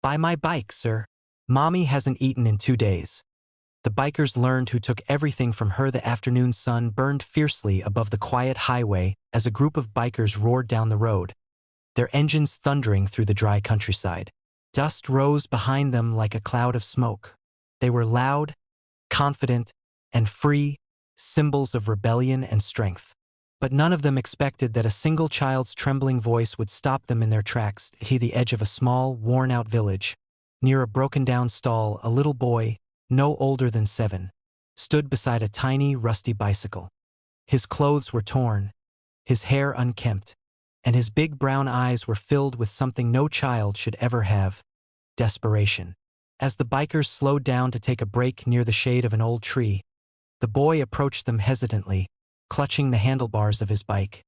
Buy my bike, sir. Mommy hasn't eaten in 2 days. The bikers learned who took everything from her. The afternoon sun burned fiercely above the quiet highway as a group of bikers roared down the road, their engines thundering through the dry countryside. Dust rose behind them like a cloud of smoke. They were loud, confident, and free, symbols of rebellion and strength. But none of them expected that a single child's trembling voice would stop them in their tracks. At the edge of a small, worn-out village, near a broken-down stall, a little boy, no older than 7, stood beside a tiny, rusty bicycle. His clothes were torn, his hair unkempt, and his big brown eyes were filled with something no child should ever have: desperation. As the bikers slowed down to take a break near the shade of an old tree, the boy approached them hesitantly, clutching the handlebars of his bike.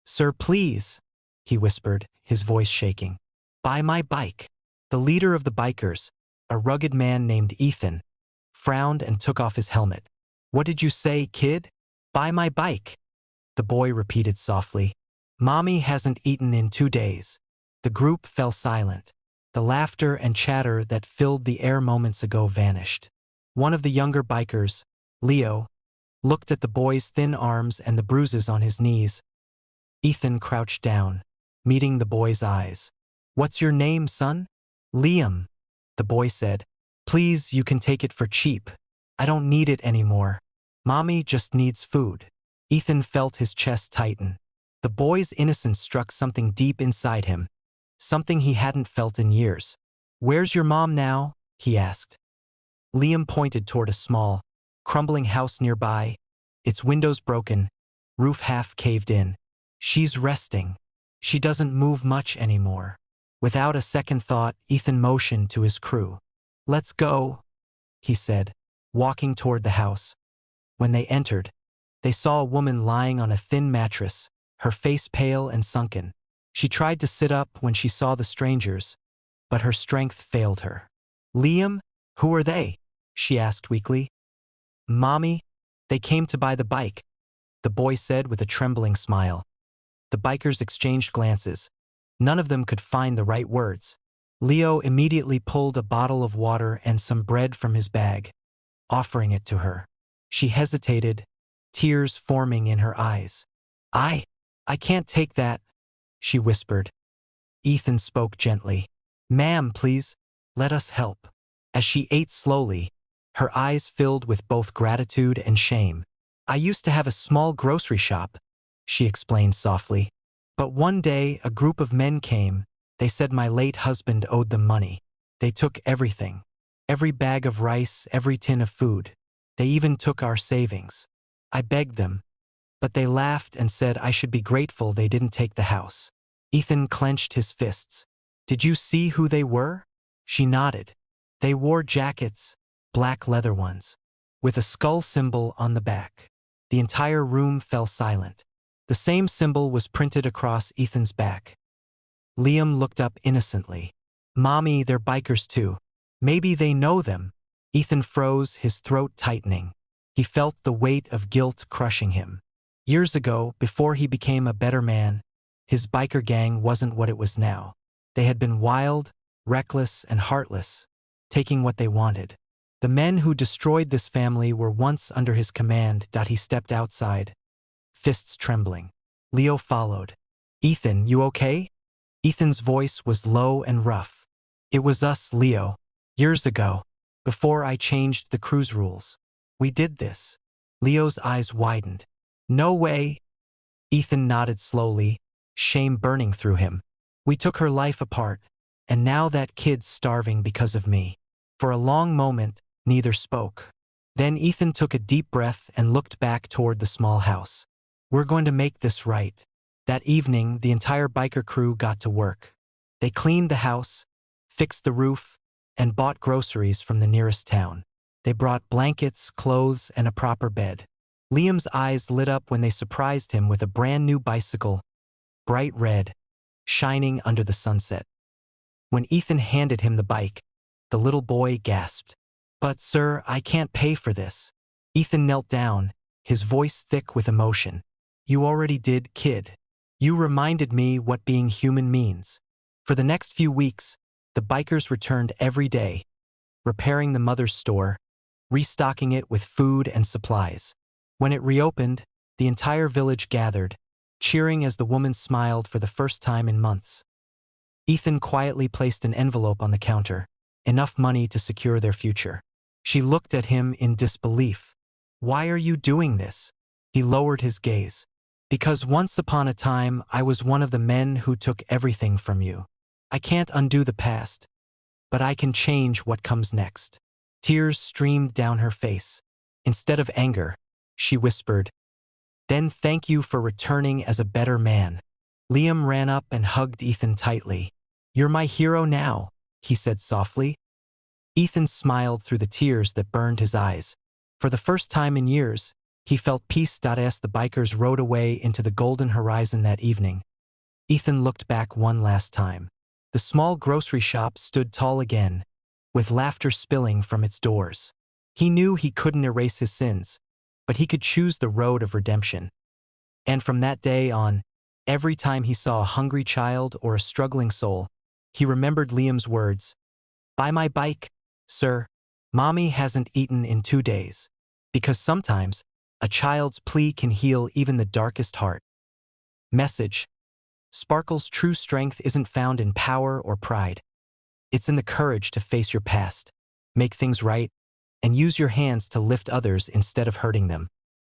"Sir, please," he whispered, his voice shaking. "Buy my bike." The leader of the bikers, a rugged man named Ethan, frowned and took off his helmet. "What did you say, kid?" "Buy my bike," the boy repeated softly. "Mommy hasn't eaten in 2 days." The group fell silent. The laughter and chatter that filled the air moments ago vanished. One of the younger bikers, Leo, looked at the boy's thin arms and the bruises on his knees. Ethan crouched down, meeting the boy's eyes. "What's your name, son?" "Liam," the boy said. "Please, you can take it for cheap. I don't need it anymore. Mommy just needs food." Ethan felt his chest tighten. The boy's innocence struck something deep inside him, something he hadn't felt in years. "Where's your mom now?" he asked. Liam pointed toward a small, crumbling house nearby, its windows broken, roof half caved in. "She's resting. She doesn't move much anymore." Without a second thought, Ethan motioned to his crew. "Let's go," he said, walking toward the house. When they entered, they saw a woman lying on a thin mattress, her face pale and sunken. She tried to sit up when she saw the strangers, but her strength failed her. "Liam, who are they?" she asked weakly. "Mommy, they came to buy the bike," the boy said with a trembling smile. The bikers exchanged glances. None of them could find the right words. Leo immediately pulled a bottle of water and some bread from his bag, offering it to her. She hesitated, tears forming in her eyes. I can't take that," she whispered. Ethan spoke gently. "Ma'am, please, let us help." As she ate slowly, her eyes filled with both gratitude and shame. "I used to have a small grocery shop," she explained softly. "But one day a group of men came. They said my late husband owed them money. They took everything. Every bag of rice, every tin of food. They even took our savings. I begged them, but they laughed and said I should be grateful they didn't take the house." Ethan clenched his fists. "Did you see who they were?" She nodded. "They wore jackets, black leather ones, with a skull symbol on the back." The entire room fell silent. The same symbol was printed across Ethan's back. Liam looked up innocently. "Mommy, they're bikers too. Maybe they know them." Ethan froze, his throat tightening. He felt the weight of guilt crushing him. Years ago, before he became a better man, his biker gang wasn't what it was now. They had been wild, reckless, and heartless, taking what they wanted. The men who destroyed this family were once under his command. He stepped outside, fists trembling. Leo followed. "Ethan, you okay?" Ethan's voice was low and rough. "It was us, Leo. Years ago, before I changed the cruise rules. We did this." Leo's eyes widened. "No way." Ethan nodded slowly, shame burning through him. "We took her life apart, and now that kid's starving because of me." For a long moment, neither spoke. Then Ethan took a deep breath and looked back toward the small house. "We're going to make this right." That evening, the entire biker crew got to work. They cleaned the house, fixed the roof, and bought groceries from the nearest town. They brought blankets, clothes, and a proper bed. Liam's eyes lit up when they surprised him with a brand new bicycle, bright red, shining under the sunset. When Ethan handed him the bike, the little boy gasped. "But sir, I can't pay for this." Ethan knelt down, his voice thick with emotion. "You already did, kid. You reminded me what being human means." For the next few weeks, The bikers returned every day, repairing the mother's store, restocking it with food and supplies. When it reopened, the entire village gathered, cheering as the woman smiled for the first time in months. Ethan quietly placed an envelope on the counter, enough money to secure their future. She looked at him in disbelief. "Why are you doing this?" He lowered his gaze. "Because once upon a time I was one of the men who took everything from you. I can't undo the past, but I can change what comes next." Tears streamed down her face. Instead of anger, she whispered, "Then thank you for returning as a better man." Liam ran up and hugged Ethan tightly. "You're my hero now," he said softly. Ethan smiled through the tears that burned his eyes. For the first time in years, he felt peace. As the bikers rode away into the golden horizon that evening, Ethan looked back one last time. The small grocery shop stood tall again, with laughter spilling from its doors. He knew he couldn't erase his sins, but he could choose the road of redemption. And from that day on, every time he saw a hungry child or a struggling soul, he remembered Liam's words, "Buy my bike, sir. Mommy hasn't eaten in 2 days." Because sometimes, a child's plea can heal even the darkest heart. Message: Sparkle's true strength isn't found in power or pride. It's in the courage to face your past, make things right, and use your hands to lift others instead of hurting them.